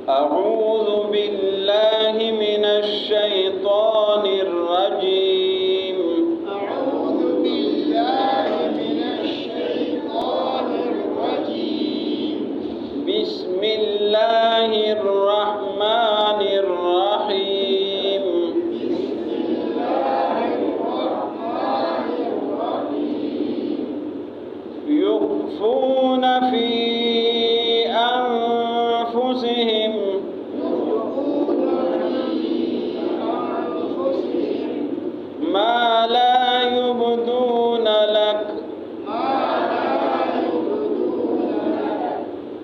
أعوذ بالله من الشيطان الرجيم. أعوذ بالله من الشيطان الرجيم. بسم الله الرحمن الرحيم. بسم الله الرحمن الرحيم. يخفون في أنفسهم ما لا يبدون لك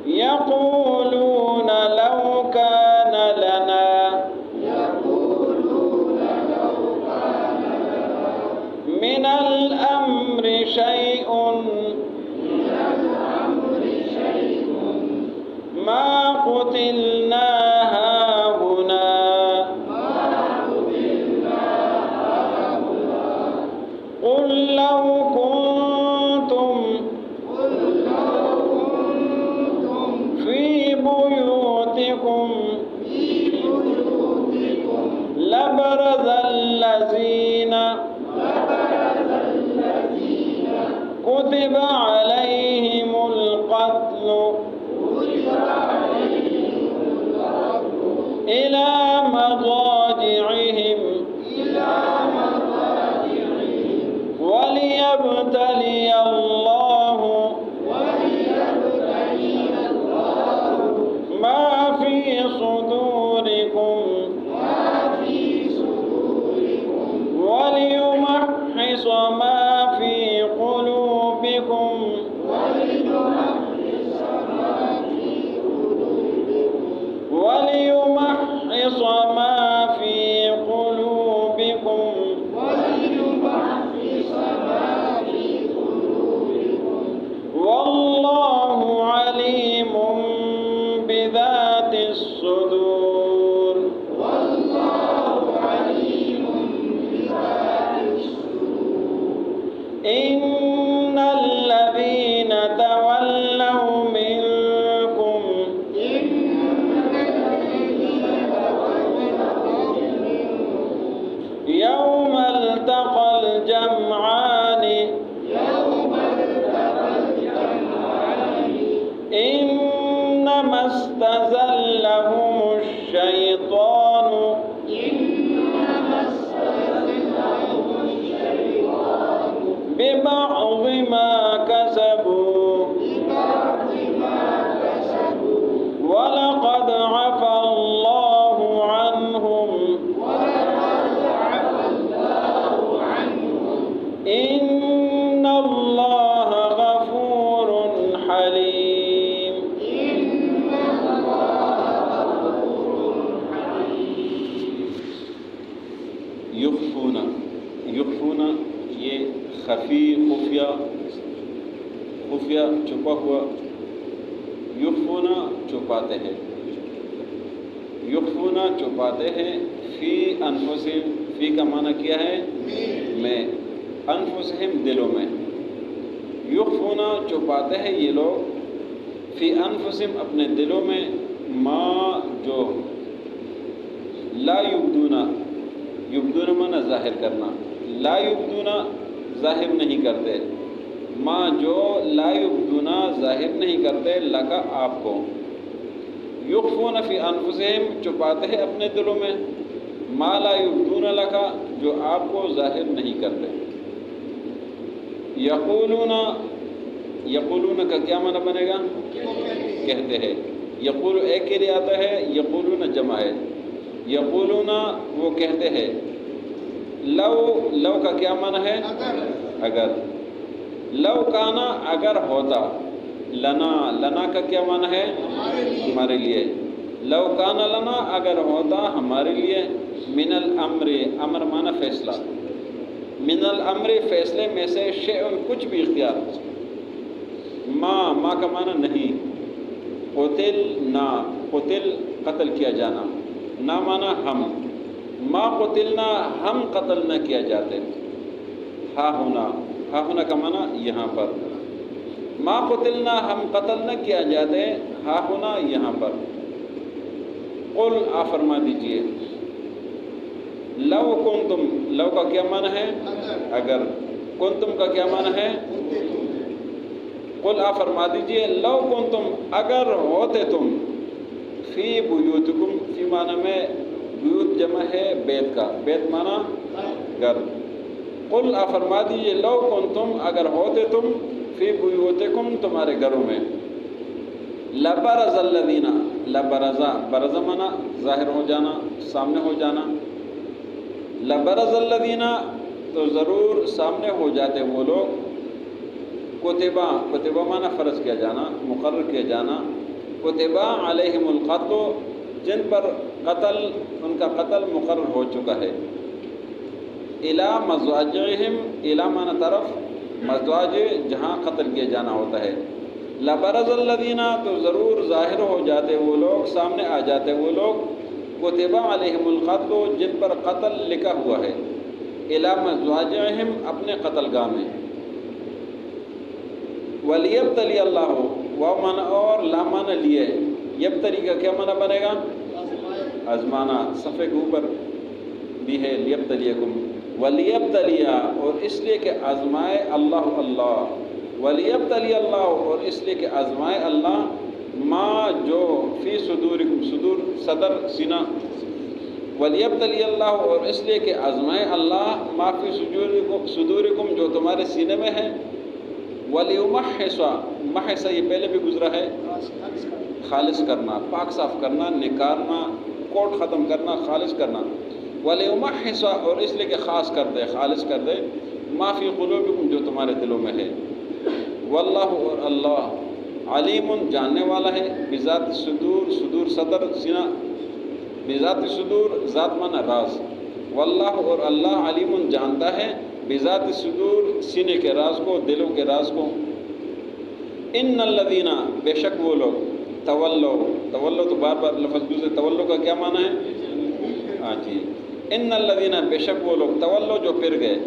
يقولون لو كان لنا من الأمر شيء ما قتلنا هاهنا قل لو كنتم في بيوتكم لبرز الذين كتب عليهم القتل إلى مضاجعهم وليبتلي الله ما في صدوركم وليمحص ما في قلوبكم وليمحص ما في قلوبكم والله عليم بذات الصدور. إن الذين تولوا منكم يوم التقى الجمعان إنما استزلهم الشيطان ببعض ما كسبوا ولقد عفا الله عنهم إن الله غفور حليم. یخفونا یہ خفیہ چھپا ہوا. یخفونا چھپاتے ہیں. یخفونا چھپاتے ہیں. فی انفسہم، فی کا معنی کیا ہے؟ میں. انفسہم دلوں میں. یخفونا چھپاتے ہیں یہ لوگ. فی انفسہم اپنے دلوں میں. ما جو لا یبدونا، یبدونا معنی ظاہر کرنا. لا یبدونا ظاہر نہیں کرتے. ما جو لا یبدونا ظاہر نہیں کرتے لکا آپ کو. یخفون فی انفسہم چھپاتے ہیں اپنے دلوں میں. ما لا یبدون لکا جو آپ کو ظاہر نہیں کرتے. یقولون کا کیا معنی بنے گا؟ کہتے ہیں. یقول ایک کے لیے آتا ہے، یقولون جمع ہے. یقولون وہ کہتے ہیں. لو کا کیا معنی ہے؟ اگر. لو کانا اگر ہوتا. لنا کا کیا معنی ہے؟ ہمارے لیے. لو کانا لنا اگر ہوتا ہمارے لیے. من الامر، امر معنی فیصلہ. من الامر فیصلے میں سے شیء کچھ بھی اختیار. ما کا معنی نہیں. قتل نہ، قتل قتل کیا جانا. نہ معنی ہم. ما قتلنا ہم قتل نہ کیا جاتے. ہا ہونا کا معنی یہاں پر. ما قتلنا ہم قتل نہ کیا جاتے. ہا ہونا یہاں پر. قل آپ فرما دیجئے، لو کنتم، لو کا کیا معنی ہے؟ اگر، کنتم کا کیا معنی ہے؟ قل آپ فرما دیجئے لو کنتم، اگر ہوتے تم، فی بیوتکم، فی معنی میں بیوت جمع ہے بیت کا، بیت معنی گھر، قل آپ فرما دیجئے لو کنتم، اگر ہوتے تم، فی بیوتکم، تمہارے گھروں میں، لبرز الذین، لبرزا، برزا معنی ظاہر ہو جانا، سامنے ہو جانا، لبرز الذین، تو ضرور سامنے ہو جاتے وہ لوگ، کتبہ، کتبہ معنی فرض کیا جانا، مقرر کیا جانا، کتبہ علیہم القتل، جن پر قتل، ان کا قتل مقرر ہو چکا ہے، الی مضاجعہم، الی معنی طرف، مضاجع جہاں قتل کیا جانا ہوتا ہے، لبرز الذین، تو ضرور ظاہر ہو جاتے وہ لوگ، سامنے آ جاتے وہ لوگ، کتبہ علیہم القتل، جن پر قتل لکھا ہوا ہے، الی مضاجعہم، اپنے قتل گاہ میں، وَلِيَبْتَلِيَ اللَّهُ، واو معنی اور لا معنی لیے، یبتلی کا کیا معنی بنے گا؟ آزمانا، صفحے کے اوپر بھی ہے لیبتلیکم، وَلِيَبْتَلِيَ، اور اس لیے کہ آزمائے اللہ، اللہ، وَلِيَبْتَلِيَ اللَّهُ، اور اس لیے کہ آزمائے اللہ، ما جو، فی صدورکم، صدور صدر سینہ، وَلِيَبْتَلِيَ اللَّهُ، اور اس لیے کہ آزمائے اللہ، ما فی صدورکم، جو تمہارے سینے میں ہے، وَلِيُمَحِّصَ، محص یہ پہلے بھی گزرا ہے، خالص کرنا، پاک صاف کرنا، نکالنا، کوٹ ختم کرنا، خالص کرنا، وَلِيُمَحِّصَ، اور اس لیے کہ خاص کر دے، خالص کر دے، ما فی قلوبکم، جو تمہارے دلوں میں ہے، واللہ، اور اللہ، علیم، جاننے والا ہے، بذات الصدور، صدور صدر سینہ، بذات الصدور، ذات معنی راز، واللہ، اور اللہ، علیم، جانتا ہے، بذات الصدور، سینے کے راز کو، دلوں کے راز کو، ان الذین، بے شک وہ لوگ، تولو، تولو تو بار بار لفظ دوسرے، تولو کا کیا معنی ہے؟ ہاں جی، ان الذین، بے شک وہ لوگ، تولو، جو پھر گئے،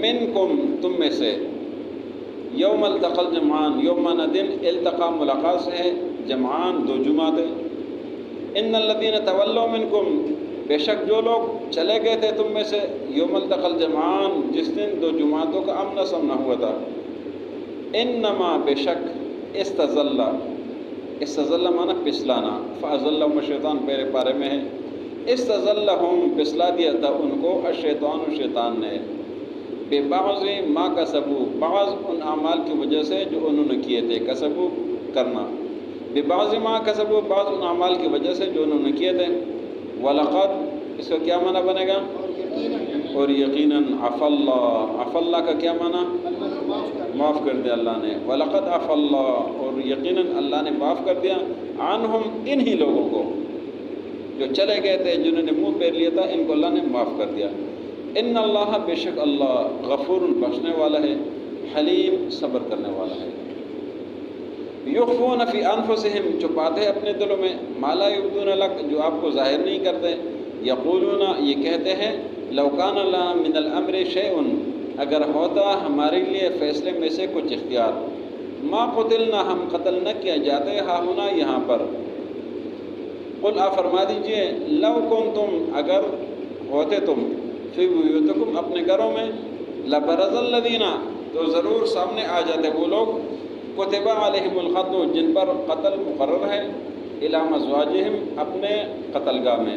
منکم، تم میں سے، یوم التقى الجمعان، یوم معنی دن، التقا ملاقات سے ہے، جمعان دو جماعت ہے، ان الذین تولوا منکم، بے شک جو لوگ چلے گئے تھے تم میں سے، یوم التقى الجمعان، جس دن دو جماعتوں کا آمنا سامنا ہوا تھا، انما، بے شک، استزل، استزل معنی پسلانا، فازلہم الشیطان پہلے پارے میں ہے، استزلہم، پسلا دیا تھا ان کو، الشیطان، شیطان نے، ببعض ما کسبوا، بعض ان اعمال کی وجہ سے جو انہوں نے کیے تھے، کسبوا کرنا، ببعض ما کسبوا، بعض ان اعمال کی وجہ سے جو انہوں نے کیے تھے، وَلَقَدْ، اس کا کیا معنی بنے گا؟ اور یقیناً، عفا اللہ، عفا اللہ کا کیا معنی؟ معاف کر دیا اللہ نے، وَلَقَدْ عفا اللہ، اور یقیناً اللہ نے معاف کر دیا، عنہم، انہی لوگوں کو جو چلے گئے تھے، جنہوں نے منہ پھیر لیا تھا، ان کو اللہ نے معاف کر دیا، ان اللہ، بے شک اللہ، غفور، بخشنے والا ہے، حلیم، صبر کرنے والا ہے، یخفون فی انفسہم، چھپاتے ہیں اپنے دلوں میں، ما لا یبدون لک، جو آپ کو ظاہر نہیں کرتے، یقولون، یہ کہتے ہیں، لو کان لنا من الامر شیء، اگر ہوتا ہمارے لیے فیصلے میں سے کچھ اختیار، ما قتلنا، ہم قتل نہ کیا جاتے، ہاں ہونا، یہاں پر، قل آپ فرما دیجئے، لو کنتم، اگر ہوتے تم، فی بیوتکم، اپنے گھروں میں، لبرز الذین، تو ضرور سامنے آ جاتے وہ لوگ، کتبہ علیہم القتل، جن پر قتل مقرر ہے، الی مضاجعہم، اپنے قتل گاہ میں،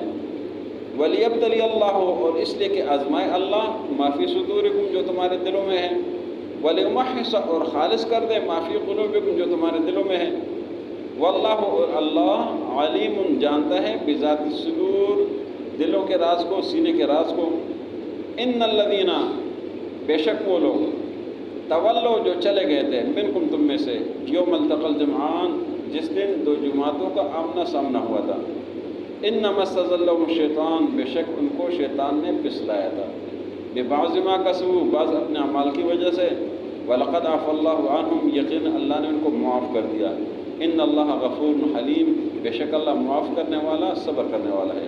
ولیبتلی اللہ، اور اس لیے کہ آزمائے اللہ، ما فی صدورکم، جو تمہارے دلوں میں ہے، ولیمحص، اور خالص کر دے، ما فی قلوبکم، جو تمہارے دلوں میں ہے، واللہ، اور اللہ، علیم، جانتا ہے، بذات الصدور، دلوں کے راز کو، سینے کے راز کو، ان الذین، بے شک وہ لوگ، تولو، جو چلے گئے تھے، منکم، تم میں سے، یوم التقى الجمعان، جس دن دو جماعتوں کا آمنا سامنا ہوا تھا، انما استزلهم الشیطان، بے شک ان کو شیطان نے پسلایا تھا، ببعض ما کسبوا، بعض اپنے اعمال کی وجہ سے، وَلَقَدْ عَفَا اللَّهُ عَنْهُمْ، یقین اللہ نے ان کو معاف کر دیا، ان اللہ غفور حلیم، بے شک اللہ معاف کرنے والا، صبر کرنے والا ہے،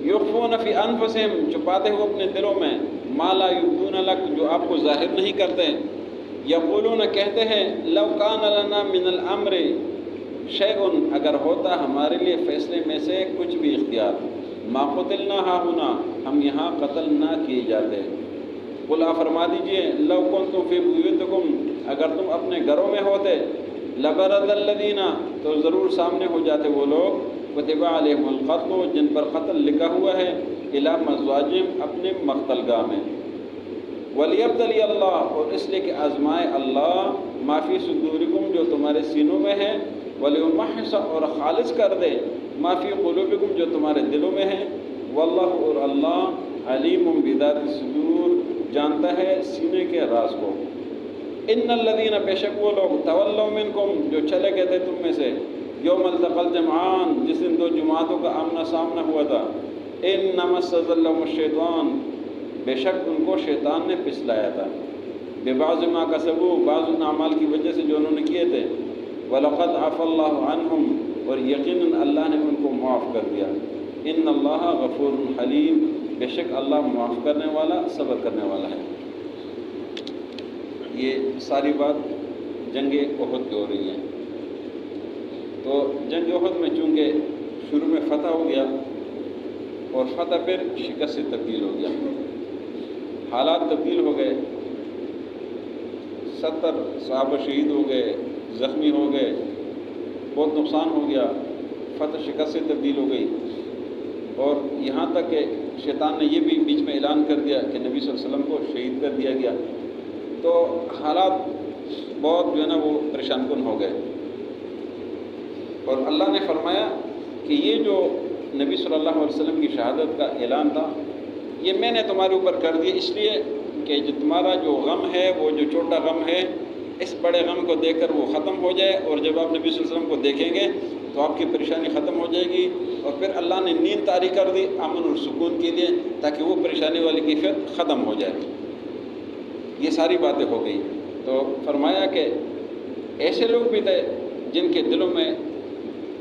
یخفون فی انفسہم، چھپاتے ہوئے اپنے دلوں میں، ما لا یبدون لک، جو آپ کو ظاہر نہیں کرتے، یقولون، کہتے ہیں، لو کان لنا من الامر، شیئن اگر ہوتا ہمارے لیے فیصلے میں سے کچھ بھی اختیار، ما قتلنا ہاہنا ہم یہاں قتل نہ کیے جاتے۔ قل آپ فرما دیجئے لو کنتم فی بیوتکم اگر تم اپنے گھروں میں ہوتے، لبرز الذین تو ضرور سامنے ہو جاتے وہ لوگ کتب علیہم القتل جن پر قتل لکھا ہوا ہے، الی مضاجعہم اپنے مقتل گاہ میں، ولیبتلی اللہ اور اس لیے کہ آزمائے اللہ ما فی صدورکم جو تمہارے سینوں میں ہے، ولیمحص اور خالص کر دے ما فی قلوبکم جو تمہارے دلوں میں ہے، واللہ اور اللہ علیم بذات الصدور جانتا ہے سینے کے راز کو۔ ان الذین بے شک وہ لوگ تولوا منکم جو چلے گئے تھے تم میں سے، یوم التقى الجمعان جس دن دو جماعتوں کا آمنا سامنا ہوا تھا، انما استزلهم الشیطان بے شک ان کو شیطان نے پھسلایا تھا، ببعض ما کسبوا بعض ان اعمال کی وجہ سے جو انہوں نے کیے تھے، وَلَقَدْ عَفَى اللَّهُ عَنْهُمْ اور یقیناً اللہ نے ان کو معاف کر دیا، ان اللہ غفور حلیم بے شک اللہ معاف کرنے والا صبر کرنے والا ہے۔ یہ ساری بات جنگ احد کی ہو رہی ہے۔ تو جنگ احد میں چونکہ شروع میں فتح ہو گیا اور فتح پھر شکست سے تبدیل ہو گیا، حالات تبدیل ہو گئے، 70 صحابہ شہید ہو گئے، زخمی ہو گئے، بہت نقصان ہو گیا، فتح شکست سے تبدیل ہو گئی، اور یہاں تک کہ شیطان نے یہ بھی بیچ میں اعلان کر دیا کہ نبی صلی اللہ علیہ وسلم کو شہید کر دیا گیا۔ تو حالات بہت جو ہے نا وہ پریشان کن ہو گئے، اور اللہ نے فرمایا کہ یہ جو نبی صلی اللہ علیہ وسلم کی شہادت کا اعلان تھا یہ میں نے تمہارے اوپر کر دیا اس لیے کہ جو تمہارا جو غم ہے وہ جو چھوٹا غم ہے اس بڑے غم کو دیکھ کر وہ ختم ہو جائے، اور جب آپ نبی صلی اللہ علیہ وسلم کو دیکھیں گے تو آپ کی پریشانی ختم ہو جائے گی، اور پھر اللہ نے نیند طاری کر دی امن اور سکون کے لیے تاکہ وہ پریشانی والی کیفیت ختم ہو جائے۔ یہ ساری باتیں ہو گئی تو فرمایا کہ ایسے لوگ بھی تھے جن کے دلوں میں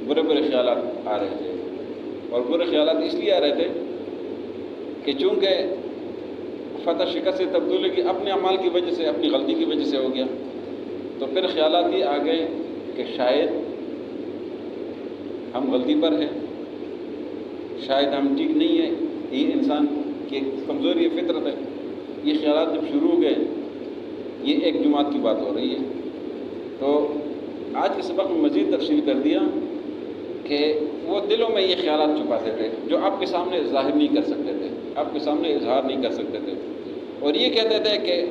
برے برے خیالات آ رہے تھے، اور برے خیالات اس لیے آ رہے تھے کہ چونکہ فتح شکست سے تبدیلی کی اپنے اعمال کی وجہ سے، اپنی غلطی کی وجہ سے ہو گیا، تو پھر خیالات یہ آ گئے کہ شاید ہم غلطی پر ہیں، شاید ہم ٹھیک نہیں ہیں، یہ انسان کی کمزوری فطرت ہے۔ یہ خیالات جب شروع ہو گئے، یہ ایک جماعت کی بات ہو رہی ہے، تو آج کے سبق میں مزید تفصیل کر دیا کہ وہ دلوں میں یہ خیالات چھپاتے تھے جو آپ کے سامنے ظاہر نہیں کر سکتے تھے، آپ کے سامنے اظہار نہیں کر سکتے تھے، اور یہ کہتے تھے کہ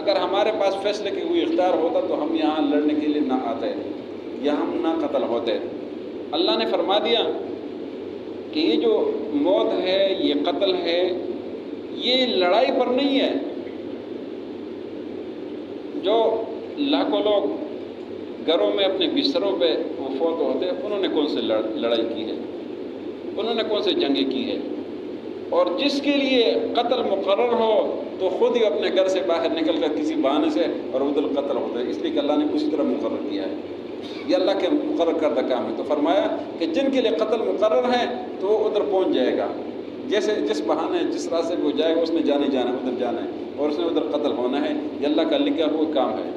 اگر ہمارے پاس فیصلے کی کوئی اختیار ہوتا تو ہم یہاں لڑنے کے لیے نہ آتے یا ہم نہ قتل ہوتے۔ اللہ نے فرما دیا کہ یہ جو موت ہے، یہ قتل ہے، یہ لڑائی پر نہیں ہے۔ جو لاکھوں لوگ گھروں میں اپنے بستروں پہ وہ فوت ہوتے ہیں، انہوں نے کون سے لڑائی کی ہے، انہوں نے کون سے جنگیں کی ہے، اور جس کے لیے قتل مقرر ہو تو خود ہی اپنے گھر سے باہر نکل کر کسی بہانے سے اور ادھر قتل ہوتا ہے، اس لیے کہ اللہ نے اسی طرح مقرر کیا ہے، یہ اللہ کے مقرر کردہ کام ہے۔ تو فرمایا کہ جن کے لیے قتل مقرر ہے تو وہ ادھر پہنچ جائے گا، جیسے جس بہانے جس راستے پہ وہ جائے گا اس نے جانا ہے، ادھر جانا ہے، اور اس نے ادھر قتل ہونا ہے، یہ اللہ کا لکھا ہوا کام ہے۔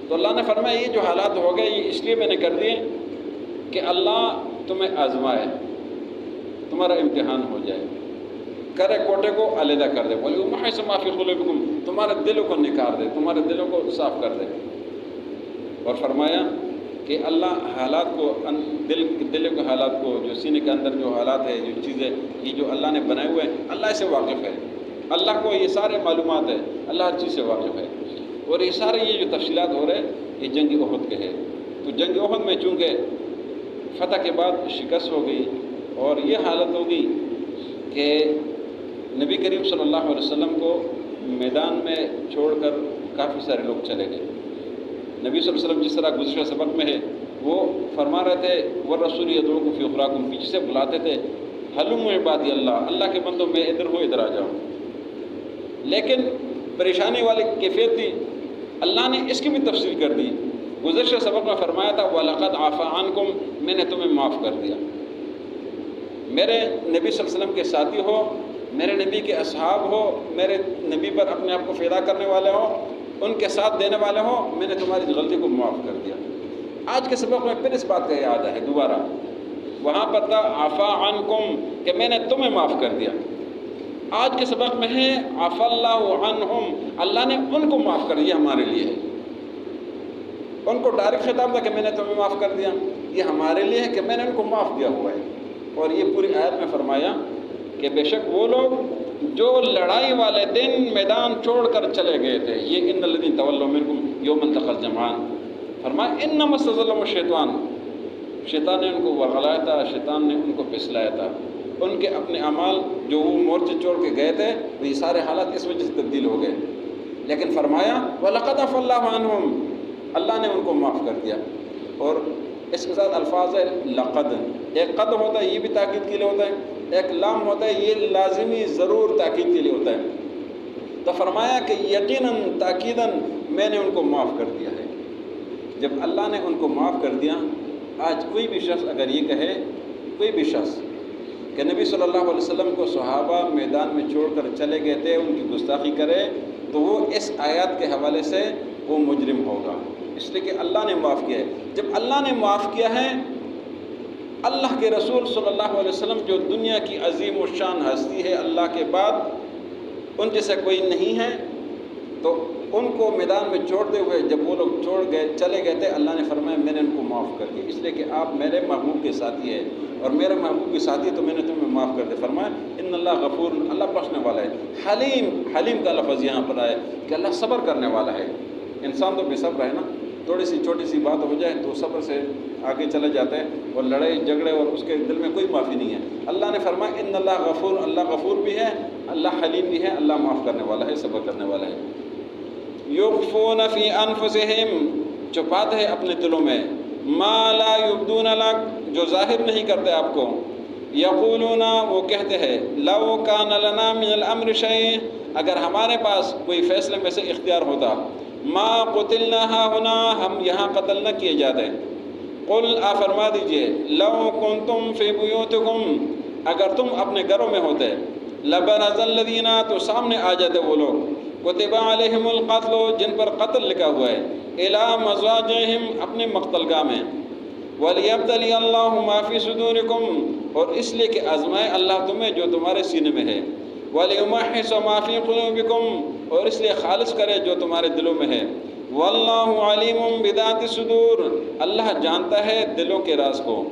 تو اللہ نے فرمایا یہ جو حالات ہو گئے یہ اس لیے میں نے کر دیے کہ اللہ تمہیں آزمائے، تمہارا امتحان ہو جائے، کرے کوٹے کو علیحدہ کر دے، بولے وَمَحِصَ مَا فِي قُلُوبِكُمْ تمہارے دلوں کو نکار دے، تمہارے دلوں کو صاف کر دے، اور فرمایا کہ اللہ حالات کو دل کے حالات کو، جو سینے کے اندر جو حالات ہے، جو چیزیں یہ جو اللہ نے بنائے ہوئے ہیں، اللہ سے واقف ہے، اللہ کو یہ سارے معلومات ہے، اللہ ہر چیز سے واقف ہے، اور یہ سارے یہ جو تفصیلات ہو رہے ہیں یہ جنگ احد کے ہے۔ تو جنگ احد میں چونکہ فتح کے بعد شکست ہو گئی اور یہ حالت ہو گئی کہ نبی کریم صلی اللہ علیہ وسلم کو میدان میں چھوڑ کر کافی سارے لوگ چلے گئے۔ نبی صلی اللہ علیہ وسلم جس طرح گزشتہ سبق میں ہے وہ فرما رہے تھے وَالرَّسُولُ يَدْعُوكُمْ فِي أُخْرَاكُمْ، پیچھے سے بلاتے تھے حلم عبادی اللہ کے بندوں میں ادھر ہو، ادھر آ جاؤ، لیکن پریشانی والی کیفیت تھی، اللہ نے اس کی بھی تفصیل کر دی۔ گزشتہ سبق میں فرمایا تھا وَلَقَدْ عَفَا عَنْكُمْ، میں نے تمہیں معاف کر دیا۔ میرے نبی صلی اللہ علیہ وسلم کے ساتھی ہو، میرے نبی کے اصحاب ہو، میرے نبی پر اپنے آپ کو فدا کرنے والے ہو، ان کے ساتھ دینے والے ہو، میں نے تمہاری غلطی کو معاف کر دیا۔ آج کے سبق میں پھر اس بات کا یاد ہے دوبارہ، وہاں پر تھا عفا عنکم کہ میں نے تمہیں معاف کر دیا، آج کے سبق میں ہے عفا اللہ عنہم، اللہ نے ان کو معاف کر دیا، ہمارے لیے ہے۔ ان کو ڈائریکٹ خطاب تھا کہ میں نے تمہیں معاف کر دیا، یہ ہمارے لیے ہے کہ میں نے ان کو معاف کیا ہوا ہے۔ اور یہ پوری آیت میں فرمایا کہ بے شک وہ لوگ جو لڑائی والے دن میدان چھوڑ کر چلے گئے تھے، یہ ان الذین تولوا منکم یوم التقى الجمعان، فرمایا انما استزلهم الشیطان، شیطان نے ان کو ورغلایا تھا، شیطان نے ان کو پھسلایا تھا، ان کے اپنے اعمال جو وہ مورچے چھوڑ کے گئے تھے یہ سارے حالات اس وجہ سے تبدیل ہو گئے۔ لیکن فرمایا وَلَقَدْ عَفَا اللَّهُ عَنْهُمْ، اللہ نے ان کو معاف کر دیا۔ اور اس کے ساتھ الفاظ ہے لقد، ایک قد ہوتا ہے یہ بھی تاکید کے لیے ہوتا ہے، ایک لام ہوتا ہے یہ لازمی ضرور تاکید کے لیے ہوتا ہے۔ تو فرمایا کہ یقیناً تاکیداً میں نے ان کو معاف کر دیا ہے۔ جب اللہ نے ان کو معاف کر دیا، آج کوئی بھی شخص اگر یہ کہے، کوئی بھی شخص کہ نبی صلی اللہ علیہ وسلم کو صحابہ میدان میں چھوڑ کر چلے گئے تھے، ان کی گستاخی کرے، تو وہ اس آیات کے حوالے سے وہ مجرم ہوگا، اس لیے کہ اللہ نے معاف کیا ہے۔ جب اللہ نے معاف کیا ہے، اللہ کے رسول صلی اللہ علیہ وسلم جو دنیا کی عظیم الشان ہستی ہے اللہ کے بعد، ان جیسے کوئی نہیں ہے، تو ان کو میدان میں چھوڑتے ہوئے جب وہ لوگ چلے گئے تھے، اللہ نے فرمایا میں نے ان کو معاف کر دیا، اس لیے کہ آپ میرے محبوب کے ساتھی ہیں، اور میرے محبوب کے ساتھی تو میں نے تمہیں معاف کر دیا۔ فرمایا ان اللہ غفور، اللہ بخشنے والا ہے، حلیم، حلیم کا لفظ یہاں پر آیا کہ اللہ صبر کرنے والا ہے۔ انسان تو بے صبر ہے نا، تھوڑی سی چھوٹی سی بات ہو جائے تو صبر سے آگے چلے جاتے ہیں، اور لڑائی جھگڑے اور اس کے دل میں کوئی معافی نہیں ہے۔ اللہ نے فرمایا ان اللہ غفور، اللہ غفور بھی ہے، اللہ حلیم بھی ہے، اللہ معاف کرنے والا ہے، صبر کرنے والا ہے۔ یخفون فی انفسہم، چھپاتے ہیں اپنے دلوں میں، ما لا یبدون لک، جو ظاہر نہیں کرتے آپ کو، یقولون، وہ کہتے ہیں، لو کان لنا من الامر شیء، اگر ہمارے پاس کوئی فیصلے میں سے اختیار ہوتا، ما قتلنا ہاہنا، ہم یہاں قتل نہ کیے جاتے۔ قل، آپ فرما دیجئے، لو کنتم فی بیوتکم، اگر تم اپنے گھروں میں ہوتے، لبرز الذین، تو سامنے آ جاتے وہ لوگ، کتب علیہم القتل، جن پر قتل لکھا ہوا ہے، الی مضاجعہم، اپنے مقتل گاہ میں، ولیبتلی اللہ ما فی صدورکم، اور اس لیے کہ آزمائے اللہ تمہیں جو تمہارے سینے میں ہے، ولیمحص ما فی قلوبکم، اور اس لیے خالص کرے جو تمہارے دلوں میں ہے، واللہ علیم بذات الصدور، اللہ جانتا ہے دلوں کے راز کو۔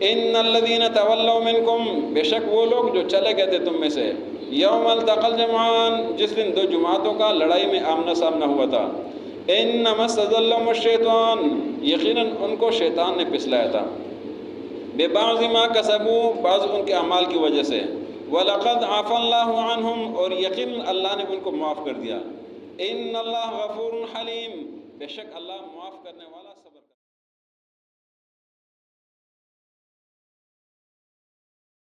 ان الذین تولوا منکم، بے شک وہ لوگ جو چلے گئے تھے تم میں سے، یوم التقى الجمعان، جس دن دو جماعتوں کا لڑائی میں آمنا سامنا ہوا تھا، انما استزلهم الشیطان، یقیناً ان کو شیطان نے پھسلایا تھا، ببعض ما کسبوا، بعض ان کے اعمال کی وجہ سے، وَلَقَدْ عَفَا اللَّهُ عَنْهُمْ، اور یقیناً اللہ نے ان کو معاف کر دیا، ان اللہ غفور حلیم، بے شک اللہ معاف کرنے والا